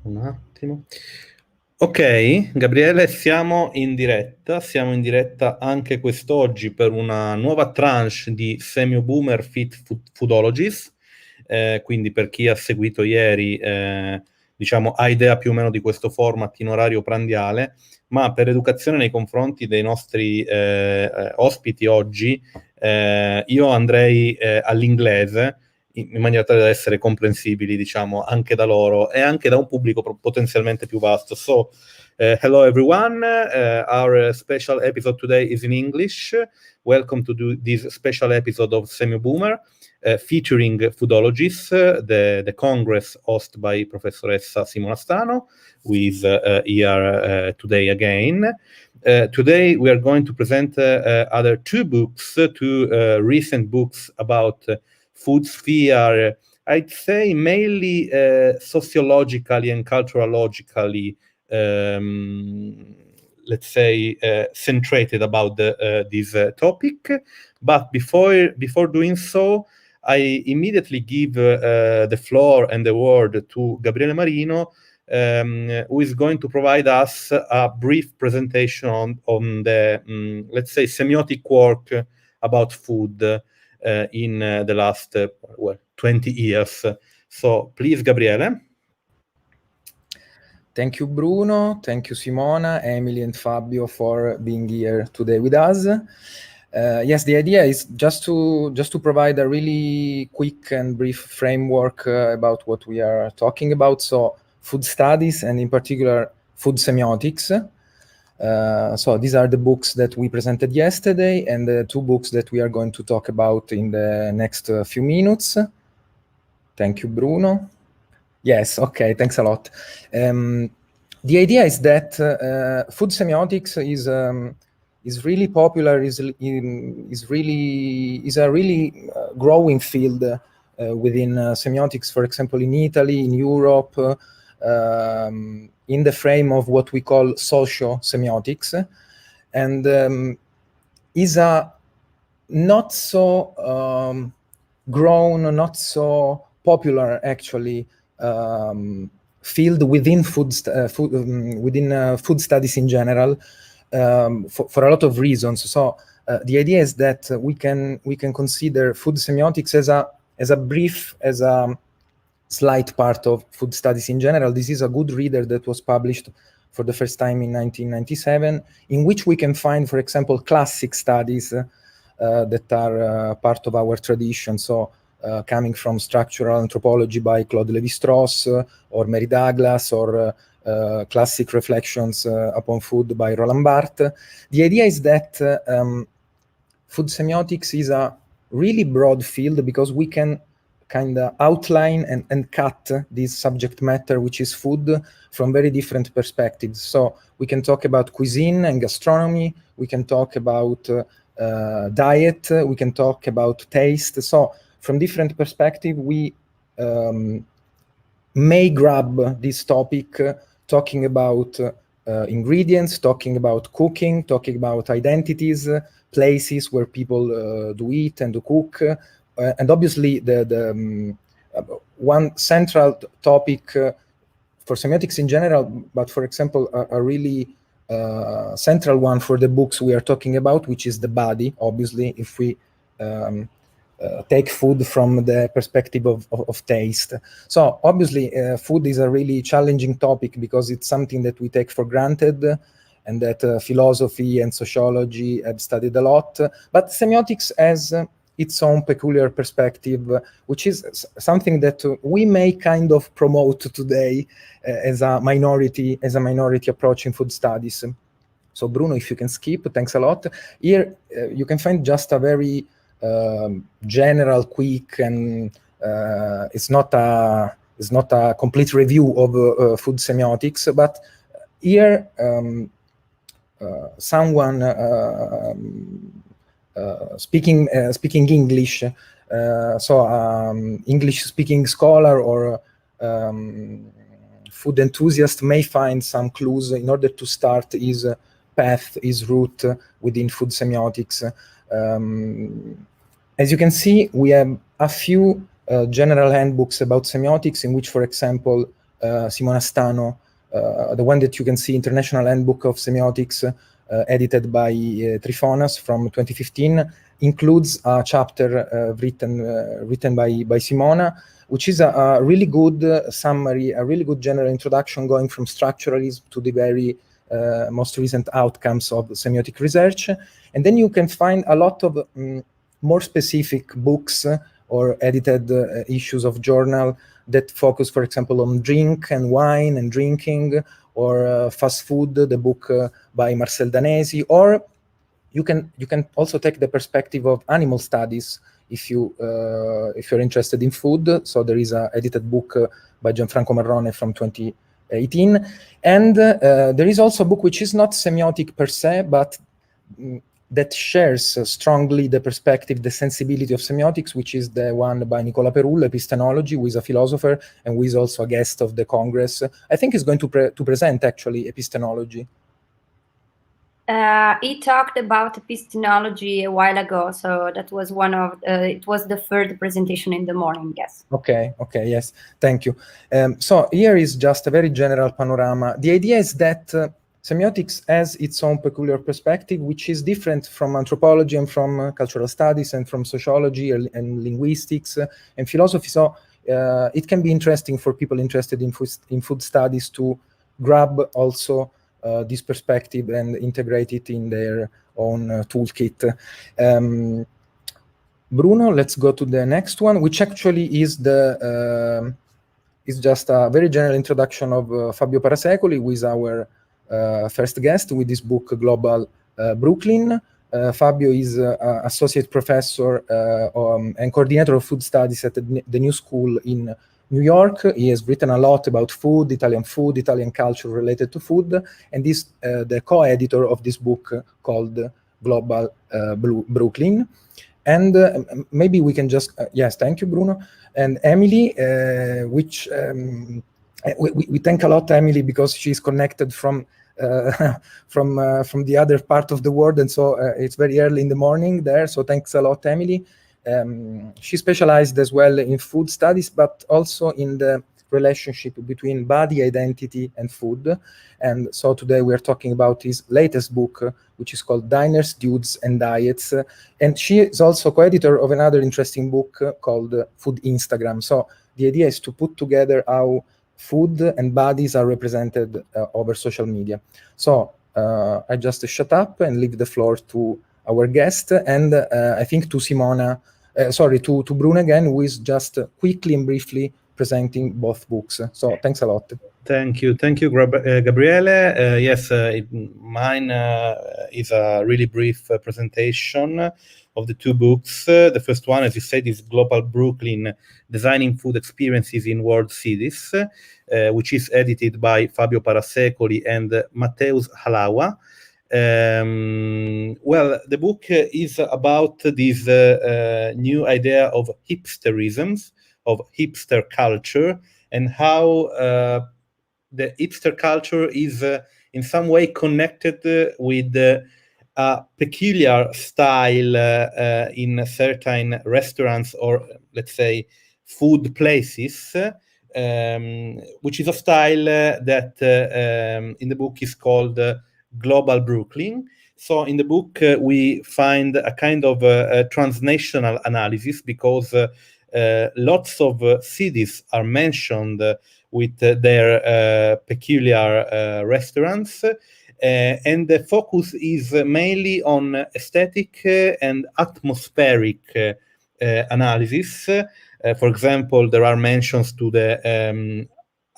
Un attimo. Ok, Gabriele, siamo in diretta anche quest'oggi per una nuova tranche di Semio Boomer Fit Foodologies, quindi per chi ha seguito ieri, diciamo, ha idea più o meno di questo format in orario prandiale, ma per educazione nei confronti dei nostri ospiti oggi, io andrei all'inglese, in maniera tale da essere comprensibili, diciamo, anche da loro e anche da un pubblico potenzialmente più vasto. So, hello everyone, our special episode today is in English. Welcome to this special episode of Semi Boomer, featuring Foodologies, the congress hosted by Professoressa Simona Stano, who is here today again. Today we are going to present other two books, two recent books about food sphere, I'd say mainly sociologically and culturologically, let's say, centrated about this topic. But before doing so, I immediately give the floor and the word to Gabriele Marino, who is going to provide us a brief presentation on the, let's say, semiotic work about food in the last 20 years. So please, Gabriele. Thank you, Bruno. Thank you, Simona, Emily, and Fabio for being here today with us. Yes, the idea is just to provide a really quick and brief framework about what we are talking about. So, food studies and in particular food semiotics. So these are the books that we presented yesterday and the two books that we are going to talk about in the next few minutes. Thank you, Bruno. Yes, okay, thanks a lot. The idea is that food semiotics is really popular, is a really growing field within semiotics, for example, in Italy, in Europe, in the frame of what we call socio-semiotics, and is a not so grown, not so popular actually field within food studies in general, for a lot of reasons. So the idea is that we can consider food semiotics as a slight part of food studies in general. This is a good reader that was published for the first time in 1997, in which we can find, for example, classic studies that are part of our tradition. So coming from structural anthropology by Claude Lévi-Strauss, or Mary Douglas, or classic reflections upon food by Roland Barthes. The idea is that food semiotics is a really broad field because we can kind of outline and cut this subject matter, which is food, from very different perspectives. So we can talk about cuisine and gastronomy, we can talk about diet, we can talk about taste. So from different perspectives, we may grab this topic, talking about ingredients, talking about cooking, talking about identities, places where people do eat and do cook, and obviously the one central topic for semiotics in general, but for example a really central one for the books we are talking about, which is the body. Obviously, if we take food from the perspective of taste. So obviously food is a really challenging topic because it's something that we take for granted and that philosophy and sociology have studied a lot. But semiotics has its own peculiar perspective, which is something that we may kind of promote today as a minority approach in food studies. So Bruno, if you can skip, thanks a lot. Here you can find just a very general, quick, and it's not a complete review of food semiotics, but here someone speaking English, so English-speaking scholar or food enthusiast may find some clues in order to start his path, his route within food semiotics. As you can see, we have a few general handbooks about semiotics in which, for example, Simona Stano, the one that you can see, International Handbook of Semiotics, edited by Trifonas from 2015, includes a chapter written by Simona, which is a really good summary, a really good general introduction going from structuralism to the very most recent outcomes of semiotic research. And then you can find a lot of more specific books or edited issues of journal that focus, for example, on drink and wine and drinking, or fast food, the book by Marcel Danesi, or you can also take the perspective of animal studies if you're interested in food. So there is an edited book by Gianfranco Marrone from 2018, and there is also a book which is not semiotic per se, but that shares strongly the perspective, the sensibility of semiotics, which is the one by Nicola Perullo, Epistemology, who is a philosopher and who is also a guest of the Congress. I think he's going to present actually Epistemology. He talked about epistemology a while ago, so that was it was the third presentation in the morning, yes. Okay, yes, thank you. So here is just a very general panorama. The idea is that semiotics has its own peculiar perspective, which is different from anthropology and from cultural studies and from sociology and linguistics and philosophy. So it can be interesting for people interested in food studies to grab also this perspective and integrate it in their own toolkit. Bruno, let's go to the next one, which actually is is just a very general introduction of Fabio Parasecoli, who is our first guest with this book, Global Brooklyn. Fabio is associate professor and coordinator of food studies at the New School in New York. He has written a lot about food, Italian culture related to food, and is the co-editor of this book called Global Brooklyn. And maybe we can just, yes, thank you, Bruno. And Emily, which we thank a lot, Emily, because she's connected from the other part of the world, and so it's very early in the morning there. So thanks a lot, Emily. She specialized as well in food studies, but also in the relationship between body identity and food. And so today we are talking about his latest book, which is called Diners, Dudes, and Diets. And she is also co-editor of another interesting book called Food Instagram. So the idea is to put together how food and bodies are represented over social media. So I just shut up and leave the floor to our guest, and I think to Simona, to Bruno again, who is just quickly and briefly presenting both books. So thanks a lot. Thank you, Gabriele. Yes, mine is a really brief presentation of the two books. The first one, as you said, is Global Brooklyn, Designing Food Experiences in World Cities, which is edited by Fabio Parasecoli and Mateusz Halawa. Well, the book is about this new idea of hipsterisms, of hipster culture, and how the hipster culture is in some way connected with a peculiar style in certain restaurants or, let's say, food places, which is a style that in the book is called Global Brooklyn. So in the book, we find a kind of transnational analysis, because lots of cities are mentioned with their peculiar restaurants, and the focus is mainly on aesthetic and atmospheric analysis. For example, there are mentions to the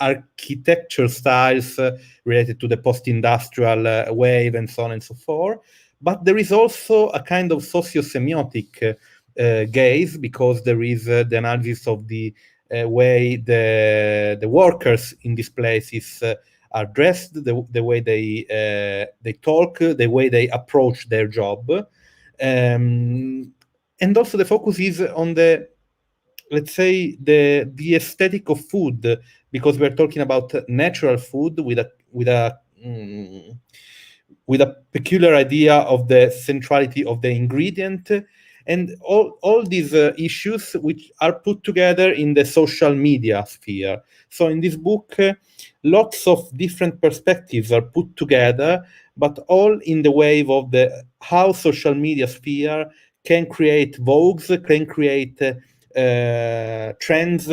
architecture styles related to the post-industrial wave and so on and so forth. But there is also a kind of socio-semiotic gaze, because there is the analysis of the way the workers in these places are dressed, the way they talk, the way they approach their job. And also the focus is on the, let's say, the aesthetic of food, because we're talking about natural food with a peculiar idea of the centrality of the ingredient, and all these issues which are put together in the social media sphere. So in this book, lots of different perspectives are put together, but all in the wave of the how social media sphere can create vogues, can create trends,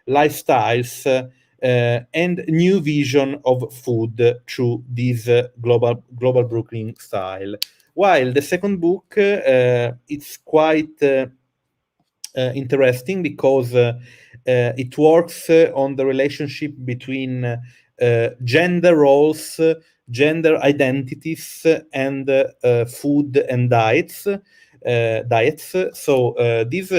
lifestyles, and new vision of food through this global brewing style. While the second book, it's quite interesting because it works on the relationship between gender roles, gender identities, and food and diets. So this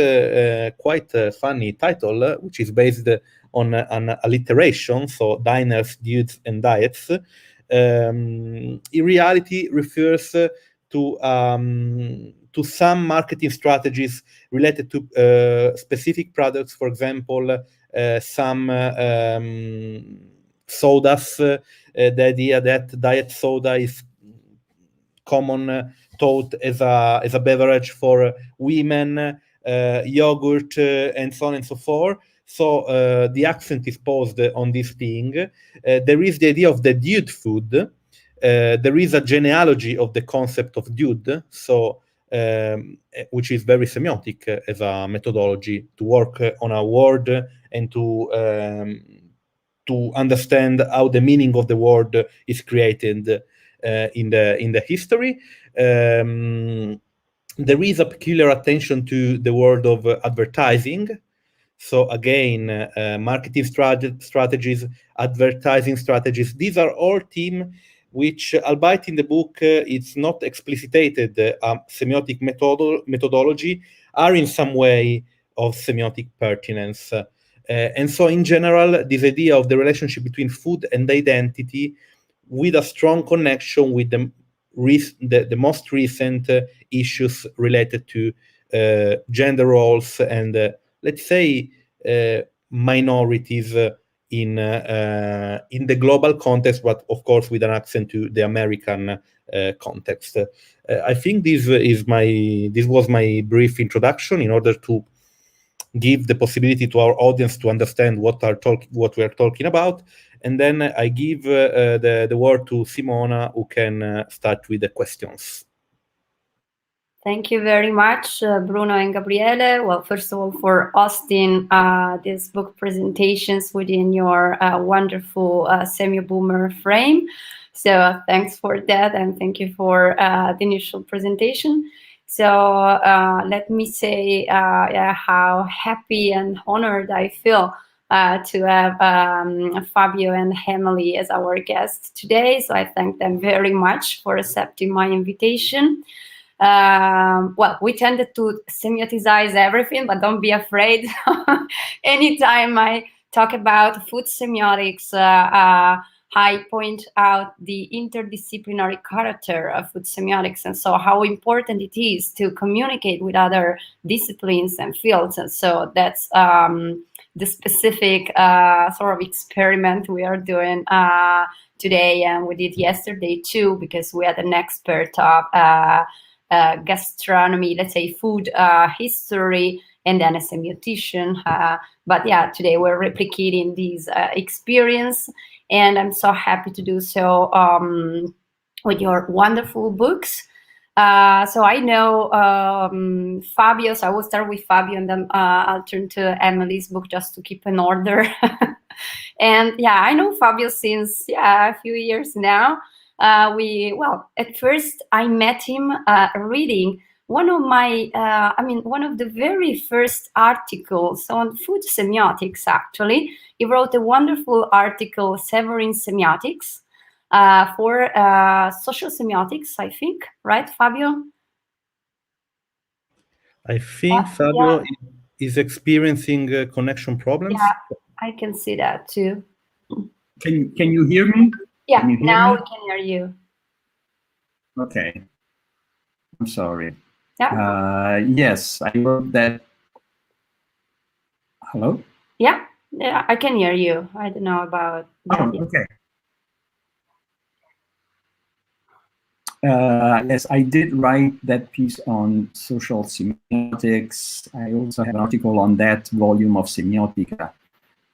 quite funny title, which is based on an alliteration, so diners, dudes, and diets, in reality refers to some marketing strategies related to specific products. For example, some sodas, the idea that diet soda is common thought as a beverage for women, yogurt, and so on and so forth. So the accent is posed on this thing. There is the idea of the dude food. There is a genealogy of the concept of dude, so which is very semiotic as a methodology to work on a word and to understand how the meaning of the word is created in the history. There is a peculiar attention to the world of advertising. So again, marketing strategies, advertising strategies, these are all themes which, albeit in the book, it's not explicitated semiotic methodology, are in some way of semiotic pertinence. And so in general, this idea of the relationship between food and identity with a strong connection with the most recent issues related to gender roles and let's say minorities in the global context, but of course with an accent to the American context. I think this was my brief introduction in order to give the possibility to our audience to understand what we are talking about, and then I give the word to Simona, who can start with the questions. Thank you very much, Bruno and Gabriele. Well, first of all, for hosting these book presentations within your wonderful semi-boomer frame. So thanks for that, and thank you for the initial presentation. So let me say how happy and honored I feel to have Fabio and Emily as our guests today. So I thank them very much for accepting my invitation. Well, we tended to semioticize everything, but don't be afraid. Anytime I talk about food semiotics, I point out the interdisciplinary character of food semiotics, and so how important it is to communicate with other disciplines and fields. And so that's the specific sort of experiment we are doing today, and we did yesterday too, because we had an expert of gastronomy, let's say food history, and then a semiotician. But yeah, today we're replicating this experience, and I'm so happy to do so with your wonderful books. So I know Fabio, so I will start with Fabio, and then I'll turn to Emily's book just to keep an order. And yeah, I know Fabio since a few years now. At first I met him reading one of my, one of the very first articles on food semiotics, actually. He wrote a wonderful article, Severin Semiotics, for social semiotics, I think, right, Fabio? I think Fabio is experiencing connection problems. Yeah, I can see that too. Can you hear me? Yeah, now we can hear you. Okay. I'm sorry. Yeah. Yes, I wrote that. Hello? Yeah, I can hear you. I don't know about that. Oh, okay. yes, I did write that piece on social semiotics. I also have an article on that volume of Semiotica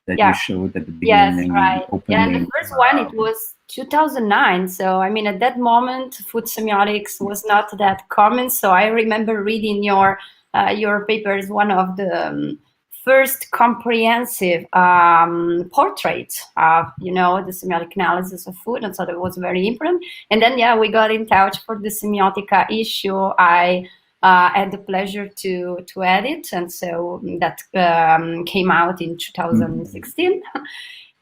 that you showed at the beginning. Yes, right. Opening. Yeah, and the first one, it was 2009. So, I mean, at that moment, food semiotics was not that common. So I remember reading your papers, one of the first comprehensive portraits of, the semiotic analysis of food. And so that was very important. And then, yeah, we got in touch for the Semiotica issue. I had the pleasure to edit, and so that came out in 2016.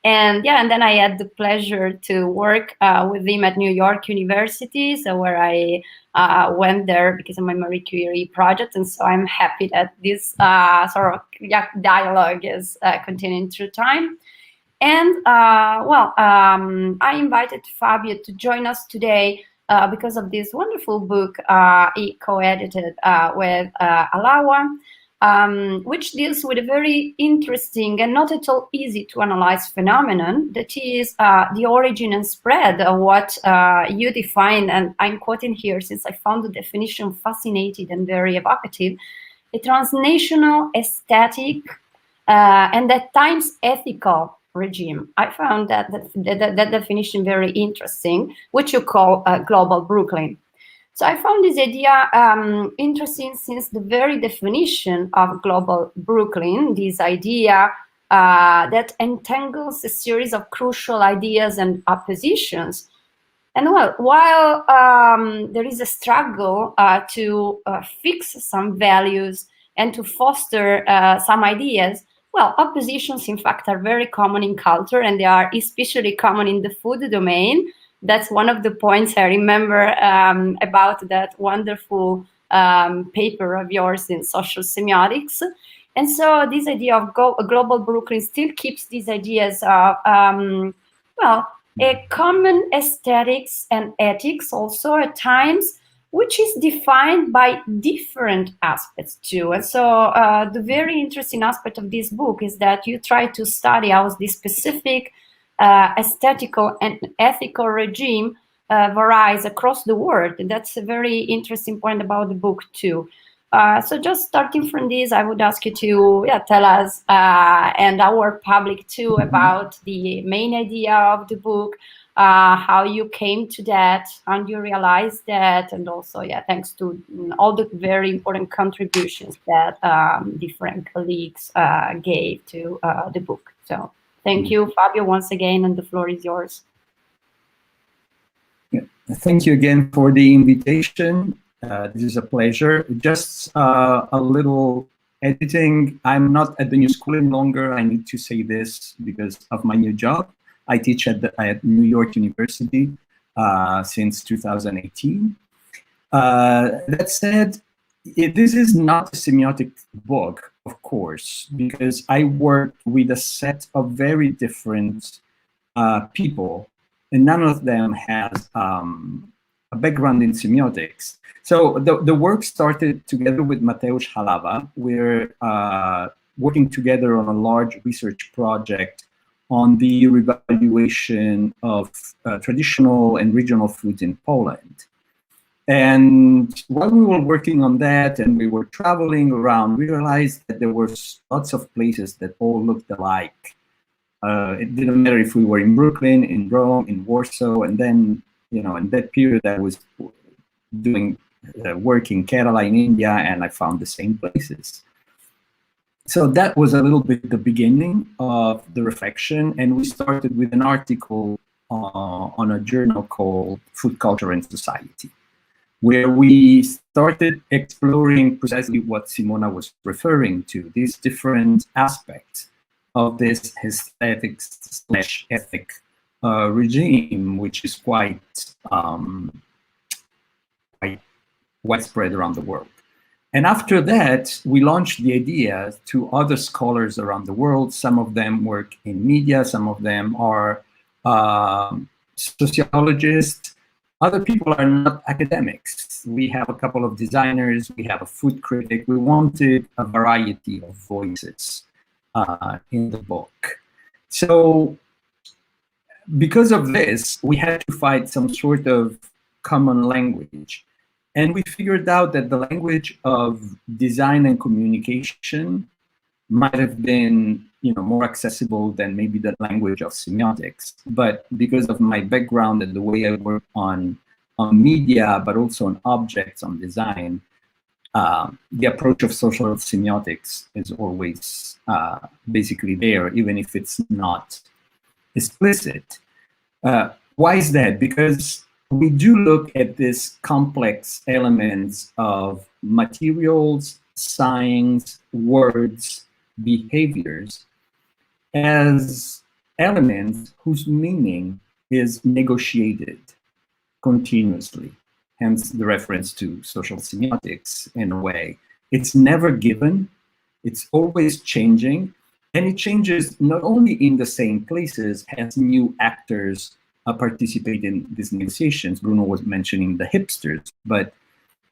And yeah, and then I had the pleasure to work with him at New York University, so where I went there because of my Marie Curie project. And so I'm happy that this sort of dialogue is continuing through time. And I invited Fabio to join us today because of this wonderful book he co-edited with Halawa, which deals with a very interesting and not at all easy to analyze phenomenon, that is the origin and spread of what you define, and I'm quoting here since I found the definition fascinating and very evocative, a transnational aesthetic and at times ethical regime. I found that definition very interesting, which you call global Brooklyn. So I found this idea interesting since the very definition of global Brooklyn, this idea that entangles a series of crucial ideas and oppositions. And while there is a struggle to fix some values and to foster some ideas, oppositions, in fact, are very common in culture, and they are especially common in the food domain. That's one of the points I remember about that wonderful paper of yours in social semiotics. And so this idea of global Brooklyn still keeps these ideas of, a common aesthetics and ethics also at times, which is defined by different aspects too. And so the very interesting aspect of this book is that you try to study how this specific aesthetical and ethical regime varies across the world. And that's a very interesting point about the book too. So just starting from this, I would ask you to tell us and our public too about the main idea of the book, how you came to that, how you realized that, and also, thanks to all the very important contributions that different colleagues gave to the book. So thank you, Fabio, once again, and the floor is yours. Thank you again for the invitation. This is a pleasure. Just a little editing. I'm not at the new school any longer. I need to say this because of my new job. I teach at New York University since 2018. That said, this is not a semiotic book, of course, because I worked with a set of very different people, and none of them has a background in semiotics. So the work started together with Mateusz Halawa. We're working together on a large research project on the revaluation of traditional and regional foods in Poland. And while we were working on that and we were traveling around, we realized that there were lots of places that all looked alike. It didn't matter if we were in Brooklyn, in Rome, in Warsaw, and then, in that period I was doing work in Kerala in India, and I found the same places. So that was a little bit the beginning of the reflection, and we started with an article on a journal called Food Culture and Society, where we started exploring precisely what Simona was referring to, these different aspects of this aesthetics/ethic regime, which is quite widespread around the world. And after that, we launched the idea to other scholars around the world. Some of them work in media, some of them are sociologists. Other people are not academics. We have a couple of designers, we have a food critic. We wanted a variety of voices in the book. So because of this, we had to find some sort of common language. And we figured out that the language of design and communication might have been, more accessible than maybe the language of semiotics. But because of my background and the way I work on media, but also on objects, on design, the approach of social semiotics is always basically there, even if it's not explicit. Why is that? Because we do look at these complex elements of materials, signs, words, behaviors as elements whose meaning is negotiated continuously. Hence the reference to social semiotics in a way. It's never given, it's always changing, and it changes not only in the same places as new actors participate in these negotiations. Bruno was mentioning the hipsters, but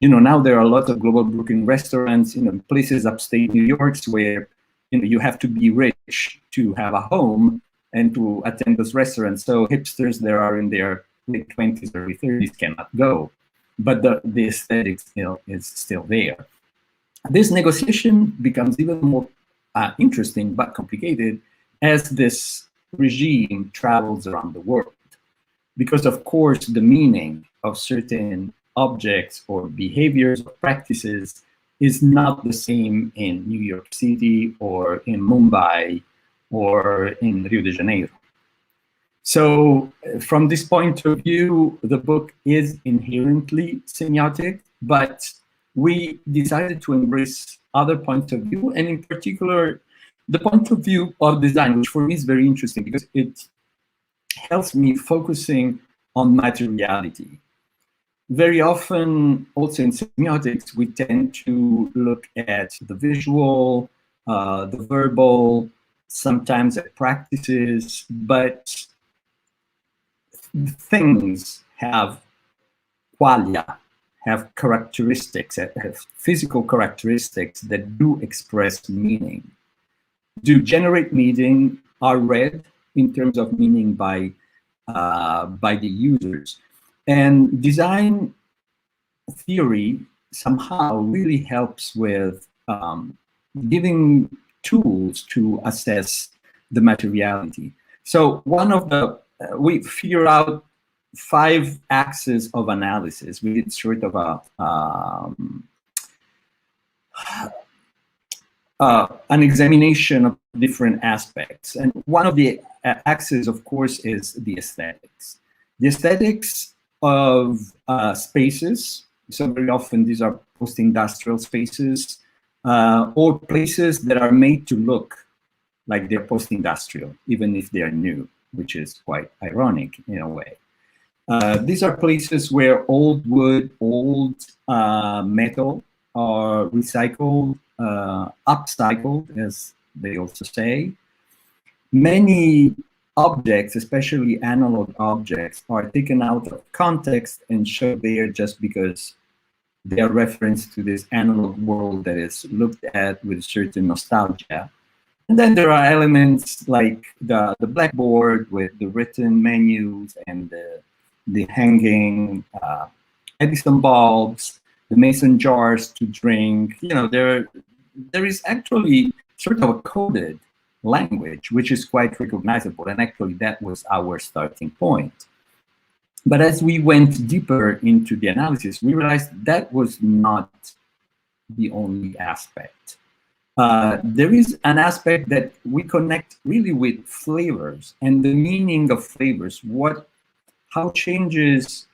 now there are a lot of global Brooklyn restaurants, places upstate New York where you have to be rich to have a home and to attend those restaurants. So hipsters that are in their late 20s, early 30s cannot go, but the aesthetic is still there. This negotiation becomes even more interesting but complicated as this regime travels around the world. Because of course, the meaning of certain objects or behaviors or practices is not the same in New York City or in Mumbai or in Rio de Janeiro. So from this point of view, the book is inherently semiotic, but we decided to embrace other points of view, and in particular, the point of view of design, which for me is very interesting because it helps me focusing on materiality. Very often, also in semiotics, we tend to look at the visual, the verbal, sometimes at practices, but things have qualia, have characteristics, have physical characteristics that do express meaning, do generate meaning, are read in terms of meaning by the users. And design theory somehow really helps with giving tools to assess the materiality. So one of the, we figure out 5 axes of analysis. We did sort of an examination of different aspects. And one of the axes, of course, is the aesthetics. The aesthetics of spaces. So very often these are post-industrial spaces or places that are made to look like they're post-industrial, even if they're new, which is quite ironic in a way. These are places where old wood, old metal are recycled, upcycled, as they also say. Many objects, especially analog objects, are taken out of context and shown there just because they are reference to this analog world that is looked at with certain nostalgia. And then there are elements like the blackboard with the written menus and the hanging Edison bulbs, the mason jars to drink. There is actually sort of a coded language, which is quite recognizable. And actually that was our starting point. But as we went deeper into the analysis, we realized that was not the only aspect. There is an aspect that we connect really with flavors and the meaning of flavors, how changes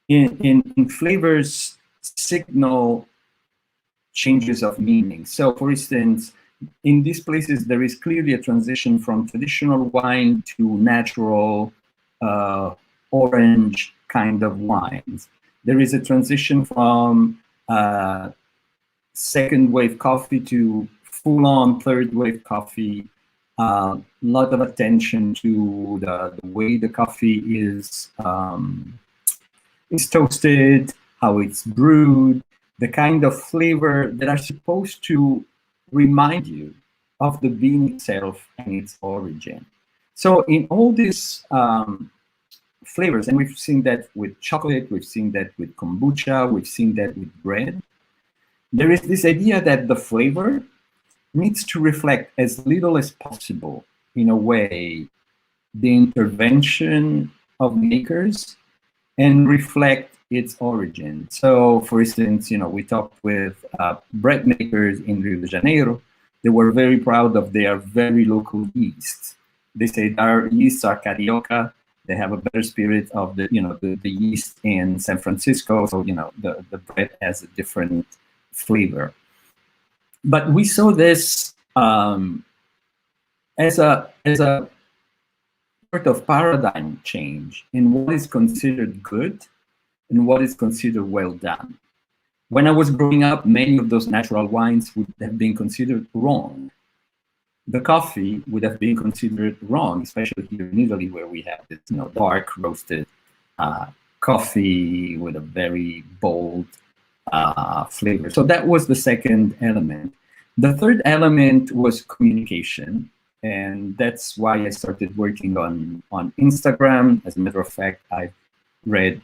in flavors signal changes of meaning. So for instance, in these places, there is clearly a transition from traditional wine to natural orange kind of wines. There is a transition from second wave coffee to full-on third wave coffee. A lot of attention to the way the coffee is toasted, how it's brewed, the kind of flavor that are supposed to remind you of the bean itself and its origin. So in all these flavors. And we've seen that with chocolate, we've seen that with kombucha, we've seen that with bread. There is this idea that the flavor needs to reflect as little as possible, in a way, the intervention of makers and reflect its origin. So, for instance, we talked with bread makers in Rio de Janeiro. They were very proud of their very local yeast. They say our yeasts are carioca. They have a better spirit of the yeast in San Francisco. So, the bread has a different flavor. But we saw this as a sort of paradigm change in what is considered good and what is considered well done. When I was growing up, many of those natural wines would have been considered wrong. The coffee would have been considered wrong, especially here in Italy, where we have this, dark roasted coffee with a very bold flavor. So that was the second element. The third element was communication. And that's why I started working on Instagram. As a matter of fact, I read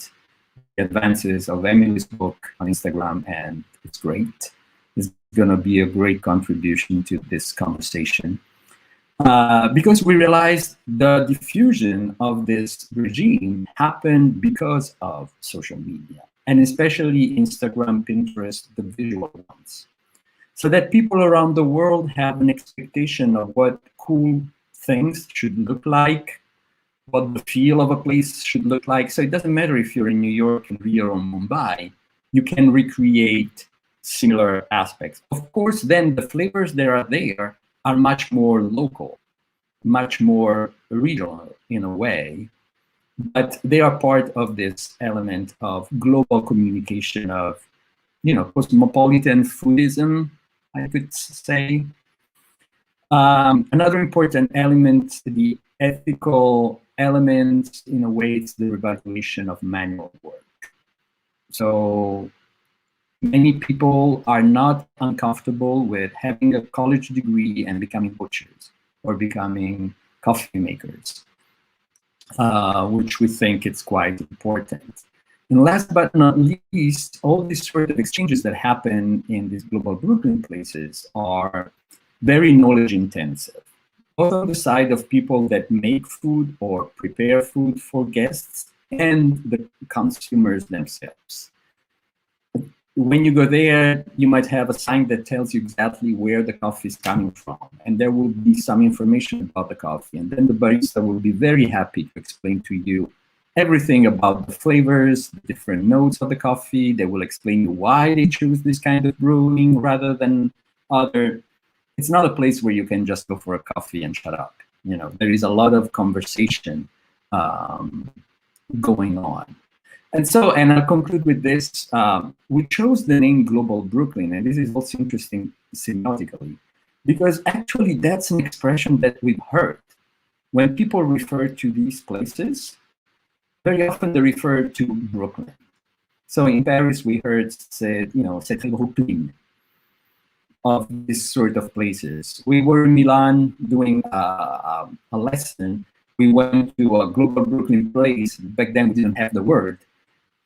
the advances of Emily's book on Instagram, and it's great. It's going to be a great contribution to this conversation. Because we realized the diffusion of this regime happened because of social media, and especially Instagram, Pinterest, the visual ones. So that people around the world have an expectation of what cool things should look like, what the feel of a place should look like. So it doesn't matter if you're in New York, in Rio, or Mumbai, you can recreate similar aspects. Of course, then the flavors that are there are much more local, much more regional in a way, but they are part of this element of global communication of, cosmopolitan foodism, I could say. Another important element, the ethical element, in a way, it's the revaluation of manual work. So many people are not uncomfortable with having a college degree and becoming butchers or becoming coffee makers, which we think is quite important. And last but not least, all these sort of exchanges that happen in these global Brooklyn places are very knowledge intensive, both on the side of people that make food or prepare food for guests and the consumers themselves. When you go there, you might have a sign that tells you exactly where the coffee is coming from, and there will be some information about the coffee. And then the barista will be very happy to explain to you everything about the flavors, the different notes of the coffee. They will explain you why they choose this kind of brewing rather than other. It's not a place where you can just go for a coffee and shut up. There is a lot of conversation going on. And I'll conclude with this. We chose the name Global Brooklyn, and this is also interesting semiotically, because actually that's an expression that we've heard. When people refer to these places, very often they refer to Brooklyn. So in Paris, we heard said, c'est Brooklyn, of this sort of places. We were in Milan doing a lesson. We went to a Global Brooklyn place. Back then, we didn't have the word.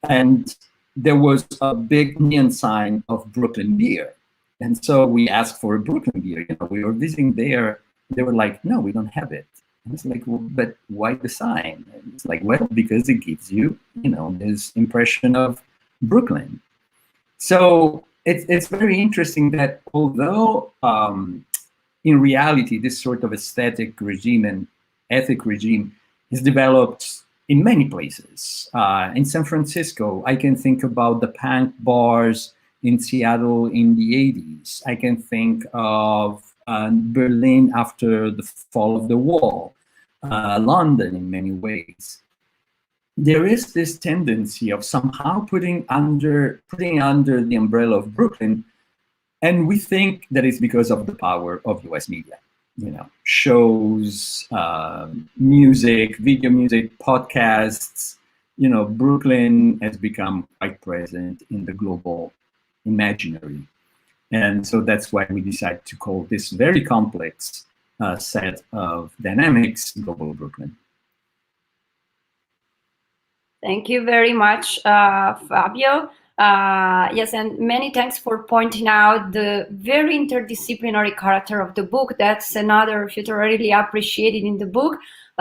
And there was a big neon sign of Brooklyn beer. And so we asked for a Brooklyn beer. We were visiting there. They were like, no, we don't have it. And it's like, well, but why the sign? And it's like, well, because it gives you, this impression of Brooklyn. So it's very interesting that although in reality, this sort of aesthetic regime and ethic regime is developed in many places. In San Francisco, I can think about the punk bars in Seattle in the 80s. I can think of Berlin after the fall of the wall, London in many ways. There is this tendency of somehow putting under the umbrella of Brooklyn, and we think that it's because of the power of US media. Shows, music, video music, podcasts. Brooklyn has become quite present in the global imaginary. And so that's why we decided to call this very complex set of dynamics Global Brooklyn. Thank you very much, Fabio. Yes, and many thanks for pointing out the very interdisciplinary character of the book. That's another feature I really appreciated in the book,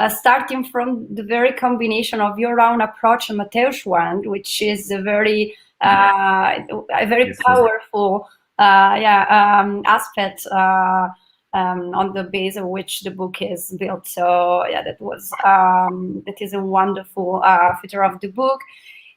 starting from the very combination of your own approach and Mateusz one, which is a very powerful aspect on the base of which the book is built. So yeah, that is a wonderful feature of the book.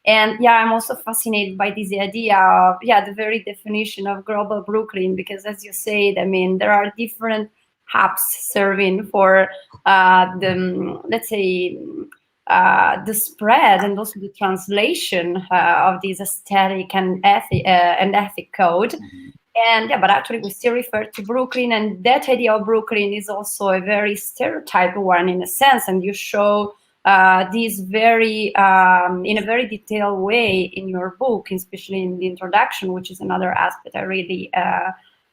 And yeah, I'm also fascinated by this idea of the very definition of global Brooklyn, because as you said, I mean, there are different hubs serving for let's say the spread and also the translation of this aesthetic and ethic code. And yeah, but actually we still refer to Brooklyn, and that idea of Brooklyn is also a very stereotyped one in a sense, and you show this very in a very detailed way in your book, especially in the introduction, which is another aspect I really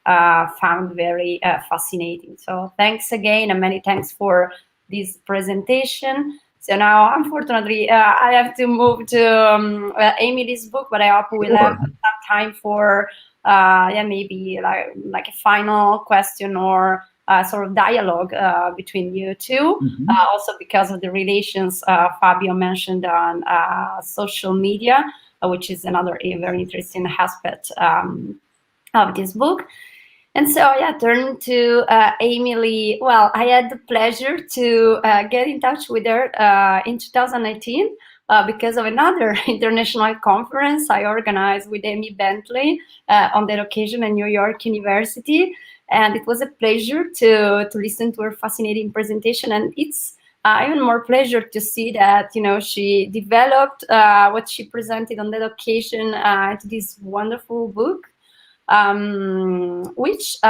found very fascinating. So thanks again, and many thanks for this presentation. So now, unfortunately, I have to move to Emily's book, but I hope we'll have some time for maybe like a final question or sort of dialogue between you two. Also because of the relations Fabio mentioned on social media, which is another very interesting aspect of this book. And so, turn to Emily. Well, I had the pleasure to get in touch with her in 2019 because of another international conference I organized with Amy Bentley on that occasion at New York University. And it was a pleasure to listen to her fascinating presentation. And it's even more pleasure to see that, she developed what she presented on that occasion to this wonderful book. Which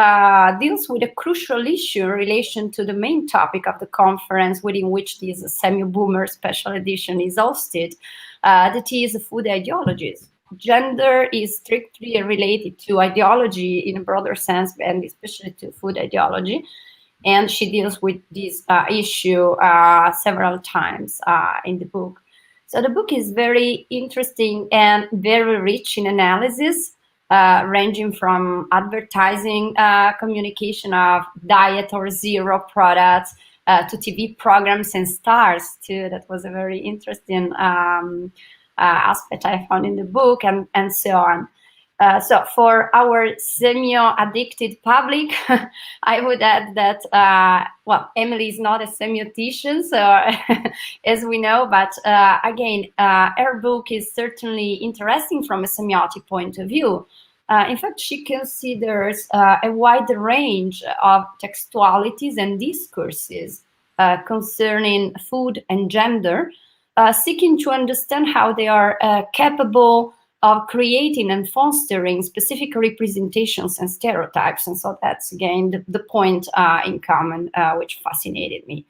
deals with a crucial issue in relation to the main topic of the conference, within which this semi-boomer special edition is hosted, that is food ideologies. Gender is strictly related to ideology in a broader sense, and especially to food ideology. And she deals with this issue several times in the book. So the book is very interesting and very rich in analysis, ranging from advertising communication of diet or zero products to TV programs and stars too. That was a very interesting aspect I found in the book, and so on. So for our semio-addicted public, I would add that, Emily is not a semiotician, so as we know, but again, her book is certainly interesting from a semiotic point of view. In fact, she considers a wide range of textualities and discourses concerning food and gender, seeking to understand how they are capable of creating and fostering specific representations and stereotypes. And so that's, again, the point in common, which fascinated me.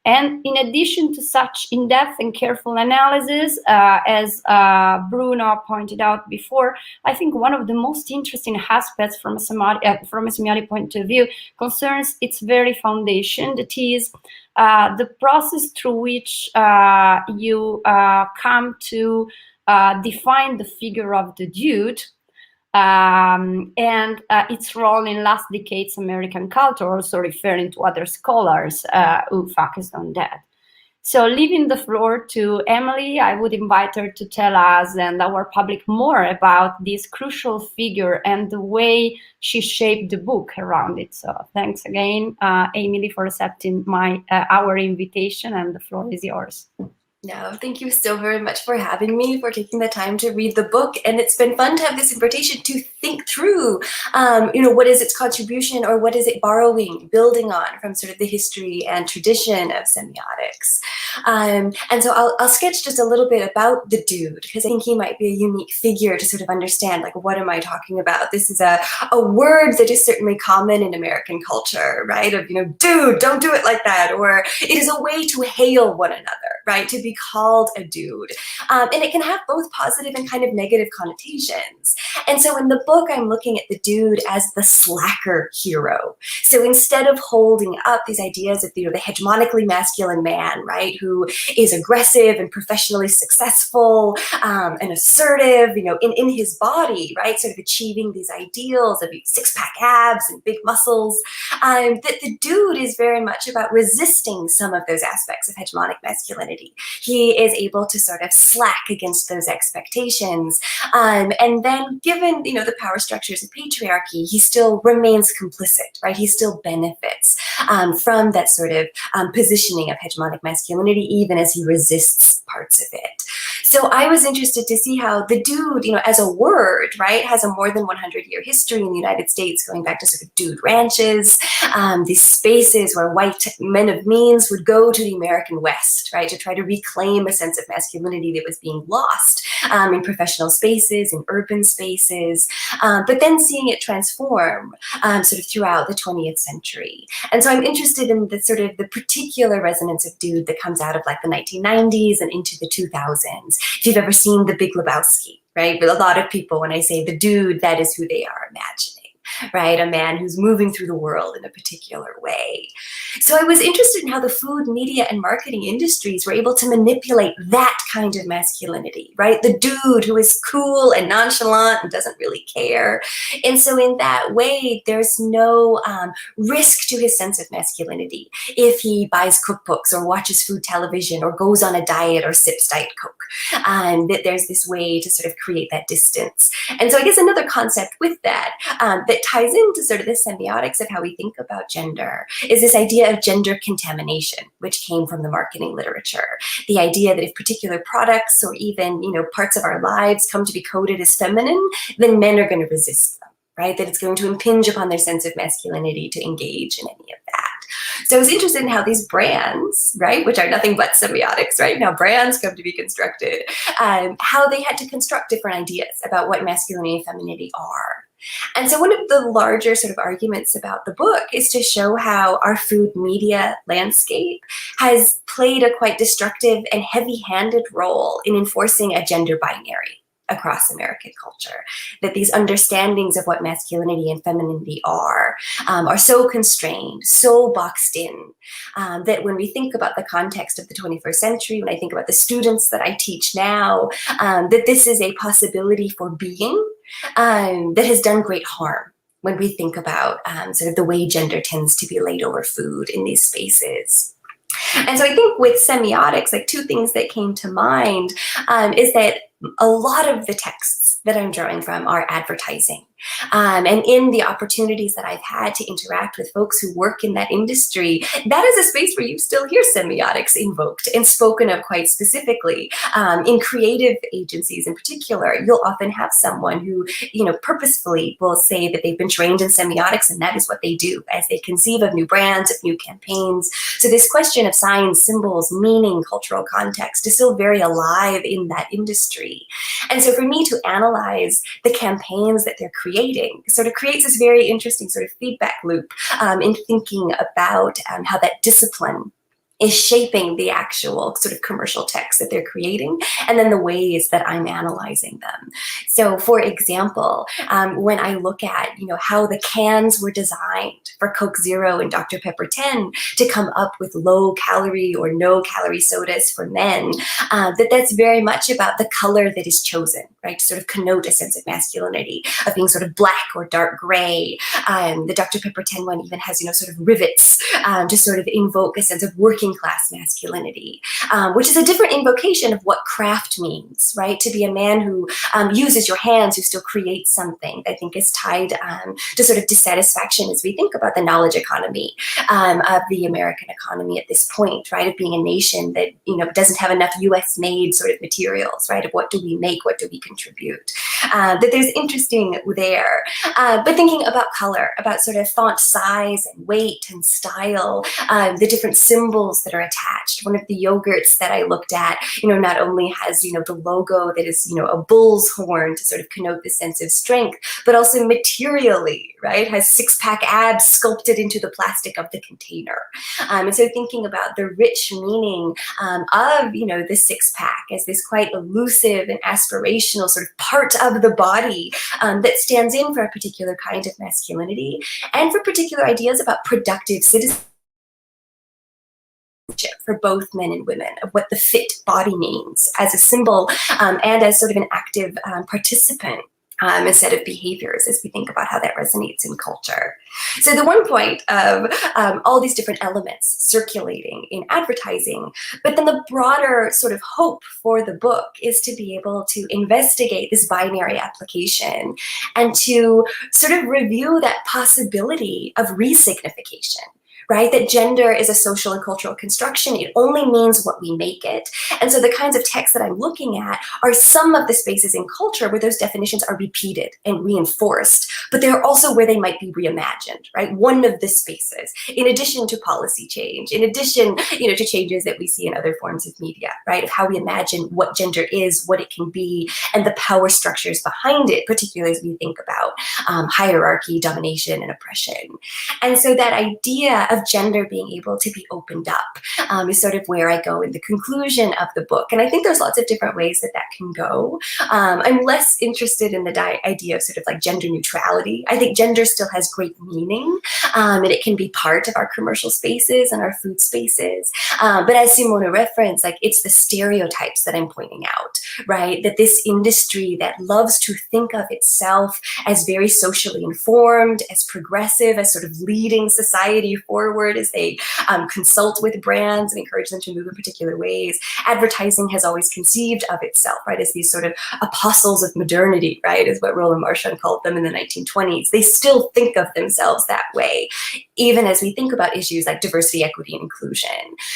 And in addition to such in-depth and careful analysis, as Bruno pointed out before, I think one of the most interesting aspects from a semiotic point of view concerns its very foundation, that is the process through which you come to define the figure of the dude and its role in last decade's American culture, also referring to other scholars who focused on that. So leaving the floor to Emily, I would invite her to tell us and our public more about this crucial figure and the way she shaped the book around it. So thanks again, Emily, for accepting our invitation, and the floor is yours. No, thank you so very much for having me, for taking the time to read the book. And it's been fun to have this invitation to think through, what is its contribution, or what is it borrowing, building on from sort of the history and tradition of semiotics. And so I'll sketch just a little bit about the dude, because I think he might be a unique figure to sort of understand, like, what am I talking about? This is a word that is certainly common in American culture, right? Of, dude, don't do it like that. Or it is a way to hail one another, right? To be called a dude. And it can have both positive and kind of negative connotations. And so in the book, I'm looking at the dude as the slacker hero. So instead of holding up these ideas of, the hegemonically masculine man, right, who is aggressive and professionally successful and assertive, in his body, right, sort of achieving these ideals of six-pack abs and big muscles, that the dude is very much about resisting some of those aspects of hegemonic masculinity. He is able to sort of slack against those expectations. And then given, the power structures of patriarchy, he still remains complicit, right? He still benefits from that sort of positioning of hegemonic masculinity, even as he resists parts of it. So I was interested to see how the dude, as a word, right, has a more than 100-year history in the United States, going back to sort of dude ranches, these spaces where white men of means would go to the American West, right, to try to reclaim a sense of masculinity that was being lost in professional spaces, in urban spaces, but then seeing it transform sort of throughout the 20th century. And so I'm interested in the sort of the particular resonance of dude that comes out of like the 1990s and into the 2000s. If you've ever seen The Big Lebowski, right? But a lot of people, when I say the dude, that is who they are imagining. Right? A man who's moving through the world in a particular way. So I was interested in how the food, media, and marketing industries were able to manipulate that kind of masculinity, right? The dude who is cool and nonchalant and doesn't really care. And so in that way, there's no risk to his sense of masculinity if he buys cookbooks or watches food television or goes on a diet or sips Diet Coke. That there's this way to sort of create that distance. And so I guess another concept with that, that ties into sort of the semiotics of how we think about gender is this idea of gender contamination, which came from the marketing literature. The idea that if particular products or even, parts of our lives come to be coded as feminine, then men are going to resist them, right? That it's going to impinge upon their sense of masculinity to engage in any of that. So I was interested in how these brands, right, which are nothing but semiotics, right? Now brands come to be constructed, how they had to construct different ideas about what masculinity and femininity are. And so one of the larger sort of arguments about the book is to show how our food media landscape has played a quite destructive and heavy-handed role in enforcing a gender binary across American culture, that these understandings of what masculinity and femininity are so constrained, so boxed in, that when we think about the context of the 21st century, when I think about the students that I teach now, that this is a possibility for being that has done great harm when we think about sort of the way gender tends to be laid over food in these spaces. And so I think with semiotics, like two things that came to mind is that a lot of the texts that I'm drawing from are advertising. And in the opportunities that I've had to interact with folks who work in that industry, that is a space where you still hear semiotics invoked and spoken of quite specifically. In creative agencies in particular, you'll often have someone who, purposefully will say that they've been trained in semiotics and that is what they do as they conceive of new brands, of new campaigns. So this question of signs, symbols, meaning, cultural context is still very alive in that industry. And so for me to analyze the campaigns that they're creating sort of creates this very interesting sort of feedback loop in thinking about how that discipline is shaping the actual sort of commercial text that they're creating, and then the ways that I'm analyzing them. So for example, when I look at, how the cans were designed for Coke Zero and Dr. Pepper 10 to come up with low calorie or no calorie sodas for men, that's very much about the color that is chosen, right? To sort of connote a sense of masculinity, of being sort of black or dark gray. The Dr. Pepper 10 one even has, sort of rivets to sort of invoke a sense of working class masculinity, which is a different invocation of what craft means, right? To be a man who uses your hands, who still creates something, I think is tied to sort of dissatisfaction as we think about the knowledge economy of the American economy at this point, right? Of being a nation that, doesn't have enough US made sort of materials, right? Of what do we make, what do we contribute? That there's interesting there. But thinking about color, about sort of font size and weight and style, the different symbols labels that are attached. One of the yogurts that I looked at, not only has, the logo that is, a bull's horn to sort of connote the sense of strength, but also materially, right, has six-pack abs sculpted into the plastic of the container. And so thinking about the rich meaning of, the six-pack as this quite elusive and aspirational sort of part of the body that stands in for a particular kind of masculinity and for particular ideas about productive citizenship for both men and women, of what the fit body means as a symbol and as sort of an active participant a set of behaviors as we think about how that resonates in culture. So the one point of all these different elements circulating in advertising, but then the broader sort of hope for the book is to be able to investigate this binary application and to sort of review that possibility of resignification. Right? That gender is a social and cultural construction. It only means what we make it. And so the kinds of texts that I'm looking at are some of the spaces in culture where those definitions are repeated and reinforced, but they're also where they might be reimagined, right? One of the spaces, in addition to policy change, in addition, to changes that we see in other forms of media, right? Of how we imagine what gender is, what it can be, and the power structures behind it, particularly as we think about hierarchy, domination, and oppression. And so that idea of gender being able to be opened up is sort of where I go in the conclusion of the book. And I think there's lots of different ways that can go. I'm less interested in the idea of sort of like gender neutrality. I think gender still has great meaning and it can be part of our commercial spaces and our food spaces. But as Simona referenced, like it's the stereotypes that I'm pointing out, right? That this industry that loves to think of itself as very socially informed, as progressive, as sort of leading society forward as they consult with brands and encourage them to move in particular ways. Advertising has always conceived of itself, right, as these sort of apostles of modernity, right, is what Roland Marchand called them in the 1920s. They still think of themselves that way, even as we think about issues like diversity, equity, and inclusion.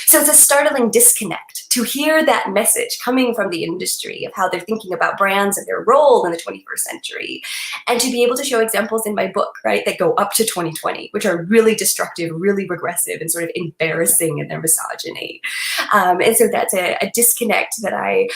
So it's a startling disconnect to hear that message coming from the industry of how they're thinking about brands and their role in the 21st century, and to be able to show examples in my book, right, that go up to 2020, which are really destructive, really regressive, and sort of embarrassing in their misogyny. And so that's a disconnect that I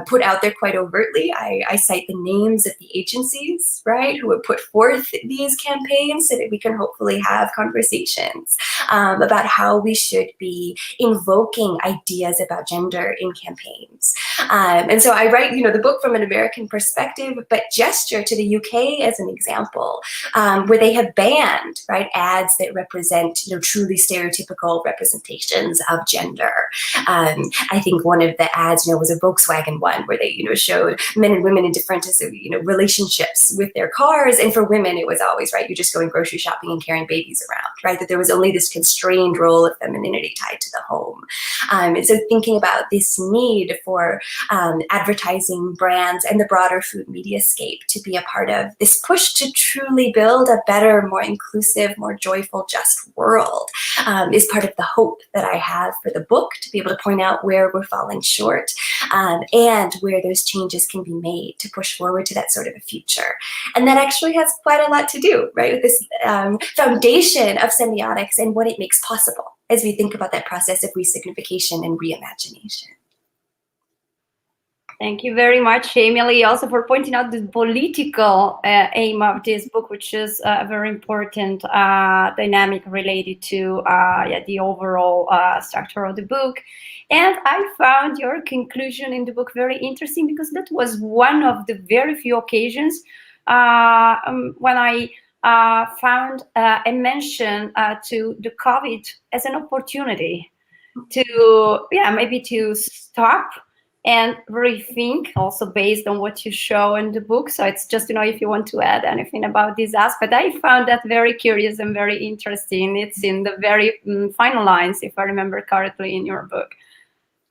put out there quite overtly. I cite the names of the agencies, right, who have put forth these campaigns so that we can hopefully have conversations about how we should be invoking ideas about gender in campaigns. And so I write, the book from an American perspective, but gesture to the UK as an example, where they have banned, right, ads that represent, truly stereotypical representations of gender. I think one of the ads, was a Volkswagen one where they, showed men and women in different, relationships with their cars. And for women, it was always, right, you're just going grocery shopping and carrying babies around, right? That there was only this constrained role of femininity tied to the home. And so thinking about this need for advertising brands and the broader food media scape to be a part of this push to truly build a better, more inclusive, more joyful, just world is part of the hope that I have for the book, to be able to point out where we're falling short and where those changes can be made to push forward to that sort of a future. And that actually has quite a lot to do, right, with this foundation of semiotics and what it makes possible as we think about that process of resignification and reimagination. Thank you very much, Emily, also for pointing out the political aim of this book, which is a very important dynamic related to the overall structure of the book. And I found your conclusion in the book very interesting, because that was one of the very few occasions when I found a mention to the COVID as an opportunity to, maybe to stop and rethink, also based on what you show in the book. So it's just, if you want to add anything about this aspect. I found that very curious and very interesting. It's in the very final lines, if I remember correctly, in your book.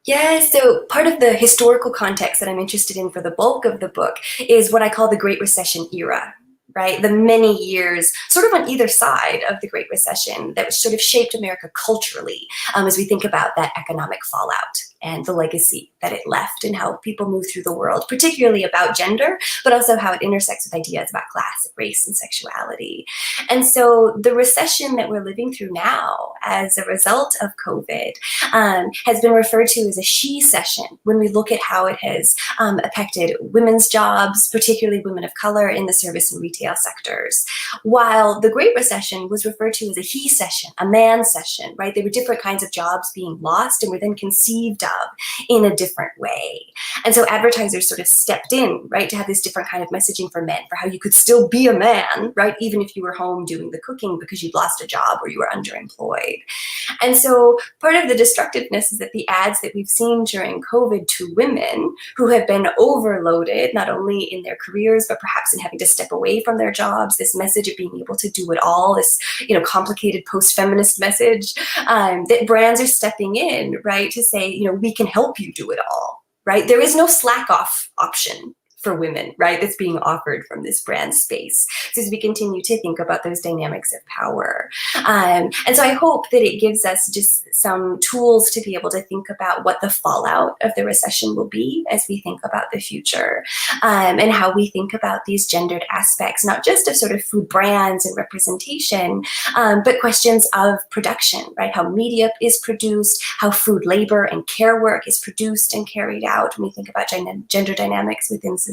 Yeah, so part of the historical context that I'm interested in for the bulk of the book is what I call the Great Recession era, right? The many years sort of on either side of the Great Recession that sort of shaped America culturally as we think about that economic fallout. and the legacy that it left and how people move through the world, particularly about gender, but also how it intersects with ideas about class, race, and sexuality. And so the recession that we're living through now as a result of COVID has been referred to as a she-cession when we look at how it has affected women's jobs, particularly women of color in the service and retail sectors. While the Great Recession was referred to as a he-cession, a man-cession, right? There were different kinds of jobs being lost and were then conceived of in a different way. And so advertisers sort of stepped in, right, to have this different kind of messaging for men, for how you could still be a man, right, even if you were home doing the cooking because you'd lost a job or you were underemployed. And so part of the destructiveness is that the ads that we've seen during COVID to women who have been overloaded, not only in their careers, but perhaps in having to step away from their jobs, this message of being able to do it all, this, you know, complicated post-feminist message, that brands are stepping in, right, to say, you know, we can help you do it all, right? There is no slack off option for women, right, that's being offered from this brand space. So as we continue to think about those dynamics of power. And so I hope that it gives us just some tools to be able to think about what the fallout of the recession will be as we think about the future, and how we think about these gendered aspects, not just of sort of food brands and representation, but questions of production, right? How media is produced, how food labor and care work is produced and carried out when we think about gender dynamics within society.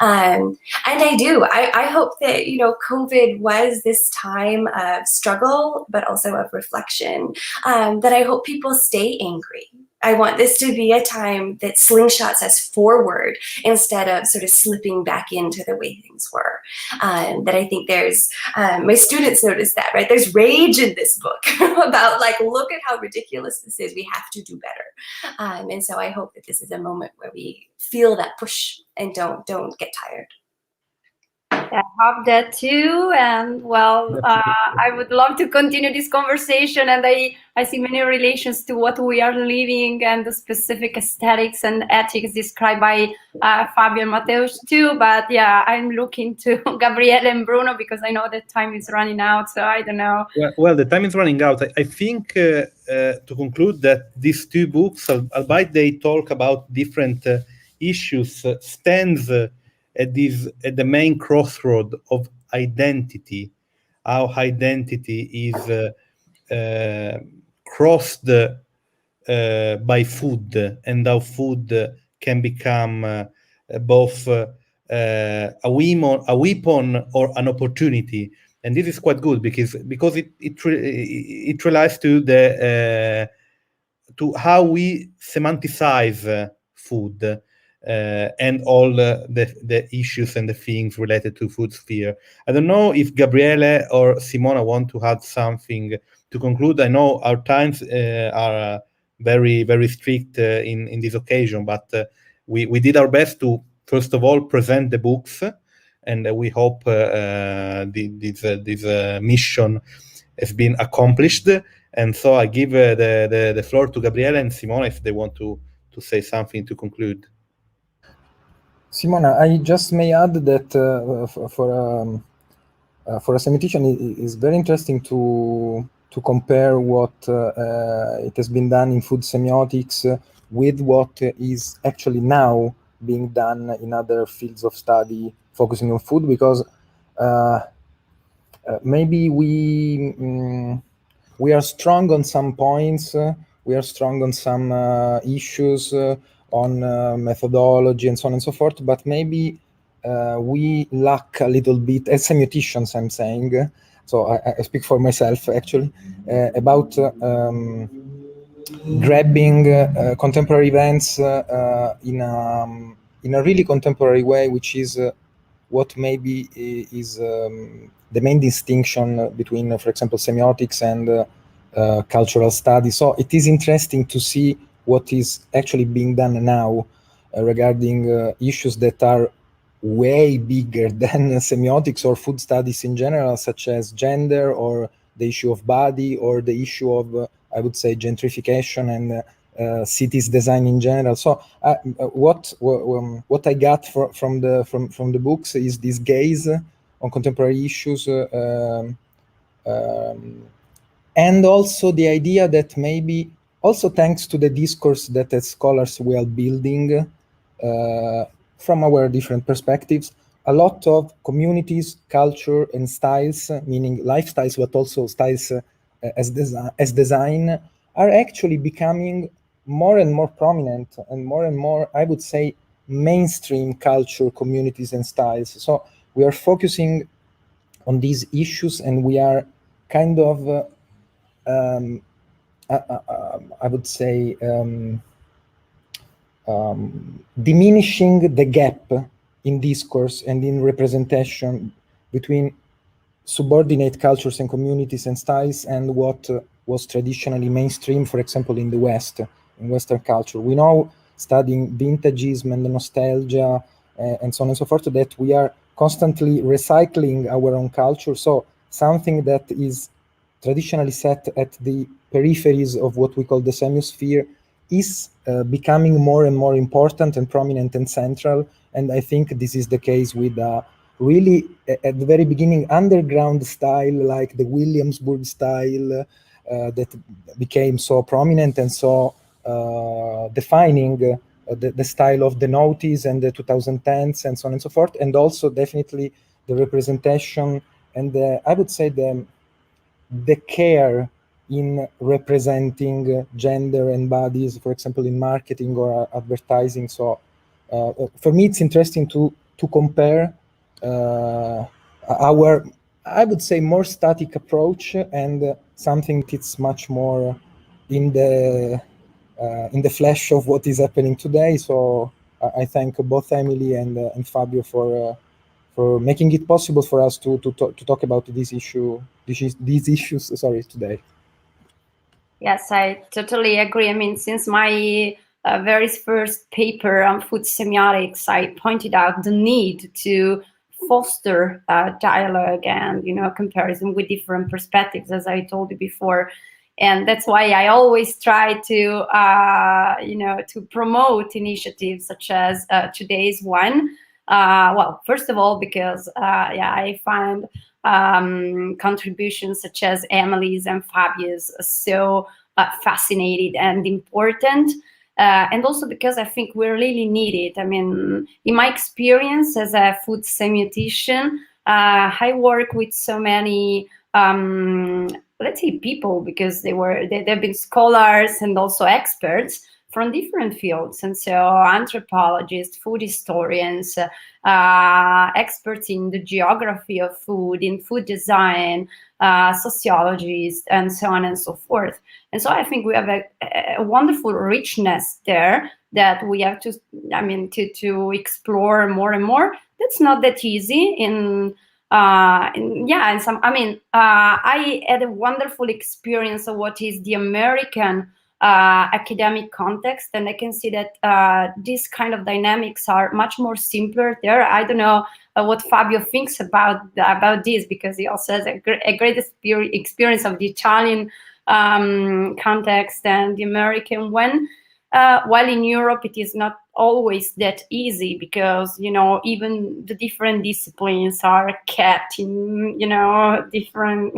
And I hope that, you know, COVID was this time of struggle, but also of reflection, that I hope people stay angry. I want this to be a time that slingshots us forward instead of sort of slipping back into the way things were. That I think there's, my students notice that, right? There's rage in this book about like, look at how ridiculous this is. We have to do better. And so I hope that this is a moment where we feel that push and don't get tired. I hope that too. And well, I would love to continue this conversation. And I see many relations to what we are living and the specific aesthetics and ethics described by Fabio and Mateusz too. But yeah, I'm looking to Gabriele and Bruno because I know that time is running out. So I don't know. Well, the time is running out. I think to conclude that these two books, albeit they talk about different issues, stands at the main crossroad of identity, how identity is crossed by food, and how food can become both a weapon or an opportunity. And this is quite good because it relates to to how we semanticize food. And all the issues and the things related to food sphere. I don't know if Gabriele or Simona want to add something to conclude. I know our times are very, very strict in this occasion, but we did our best to, first of all, present the books, and we hope this mission has been accomplished. And so I give the floor to Gabriele and Simona if they want to say something to conclude. Simona, I just may add that for a semiotician, it is very interesting to compare what it has been done in food semiotics with what is actually now being done in other fields of study focusing on food, because maybe we are strong on some points, we are strong on some issues, on methodology and so on and so forth, but maybe we lack a little bit, as semioticians I'm saying, so I speak for myself actually, about grabbing contemporary events in a really contemporary way, which is what maybe is the main distinction between, for example, semiotics and cultural studies. So it is interesting to see what is actually being done now regarding issues that are way bigger than semiotics or food studies in general, such as gender or the issue of body or the issue of, I would say, gentrification and cities design in general. So what I got from the books is this gaze on contemporary issues, and also the idea that maybe also thanks to the discourse that as scholars we are building from our different perspectives, a lot of communities, culture, and styles, meaning lifestyles, but also styles as design, are actually becoming more and more prominent and more, I would say, mainstream culture, communities, and styles. So we are focusing on these issues, and we are kind of, I would say, diminishing the gap in discourse and in representation between subordinate cultures and communities and styles and what was traditionally mainstream, for example, in the West, in Western culture. We know, studying vintagism and nostalgia and so on and so forth, that we are constantly recycling our own culture. So something that is traditionally set at the peripheries of what we call the semiosphere is becoming more and more important and prominent and central. And I think this is the case with really, at the very beginning, underground style, like the Williamsburg style, that became so prominent and so defining the style of the noughties and the 2010s and so on and so forth. And also definitely the representation and I would say the care in representing gender and bodies, for example, in marketing or advertising. So for me, it's interesting to compare our, I would say, more static approach and something that's much more in the flesh of what is happening today. So I thank both Emily and Fabio for making it possible for us to talk about these issues today. Yes, I totally agree. I mean, since my very first paper on food semiotics, I pointed out the need to foster dialogue and, comparison with different perspectives, as I told you before. And that's why I always try to, to promote initiatives such as today's one. Well, first of all, because I find contributions such as Emily's and Fabio's so fascinating and important. And also because I think we really need it. I mean, in my experience as a food semiotician, I work with so many, let's say, people, because they've been scholars and also experts from different fields. And so anthropologists, food historians, experts in the geography of food, in food design, sociologists, and so on and so forth. And so I think we have a wonderful richness there that we have to, to explore more and more. That's not that easy I had a wonderful experience of what is the American academic context, and I can see that these kind of dynamics are much more simpler there. I don't know what Fabio thinks about this, because he also has a great experience of the Italian context and the American one. While in Europe, it is not always that easy, because, even the different disciplines are kept in, different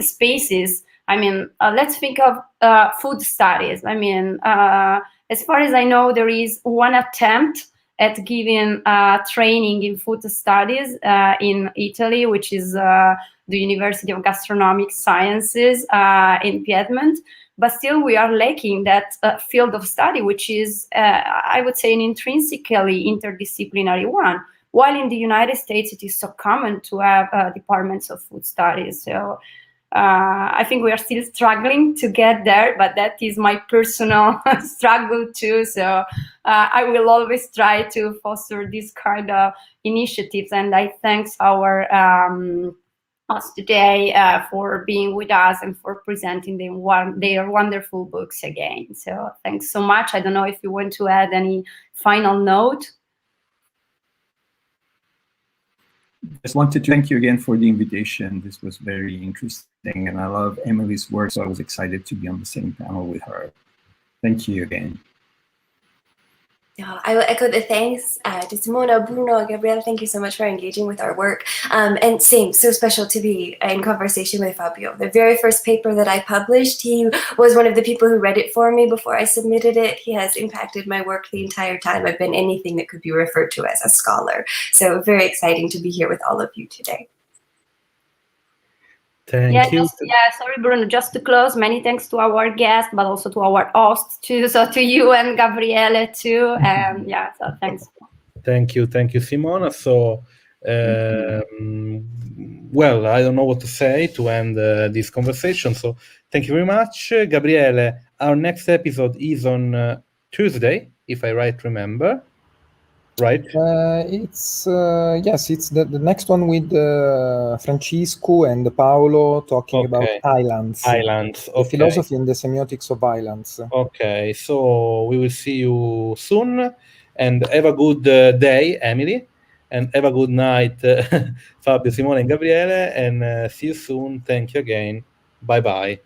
spaces. I mean, let's think of food studies. I mean, as far as I know, there is one attempt at giving training in food studies in Italy, which is the University of Gastronomic Sciences in Piedmont. But still, we are lacking that field of study, which is, I would say, an intrinsically interdisciplinary one. While in the United States, it is so common to have departments of food studies. So I think we are still struggling to get there, but that is my personal struggle too. So I will always try to foster this kind of initiatives. And I thank our us today for being with us and for presenting their wonderful books again. So thanks so much. I don't know if you want to add any final note. Just wanted to thank you again for the invitation. This was very interesting, and I love Emily's work, so I was excited to be on the same panel with her. Thank you again. I will echo the thanks to Simona, Bruno, Gabriele. Thank you so much for engaging with our work. And same, so special to be in conversation with Fabio. The very first paper that I published, he was one of the people who read it for me before I submitted it. He has impacted my work the entire time I've been anything that could be referred to as a scholar. So very exciting to be here with all of you today. Thank you. Sorry, Bruno, just to close, many thanks to our guest, but also to our host too, so to you and Gabriele too. So thanks. Thank you, Simona. So, well, I don't know what to say to end this conversation. So, thank you very much, Gabriele. Our next episode is on Tuesday, if I remember. Right? It's the next one with Francisco and Paolo talking about islands. Islands. The philosophy and the semiotics of islands. Okay, so we will see you soon, and have a good day, Emily, and have a good night, Fabio, Simona, and Gabriele, and see you soon. Thank you again. Bye bye.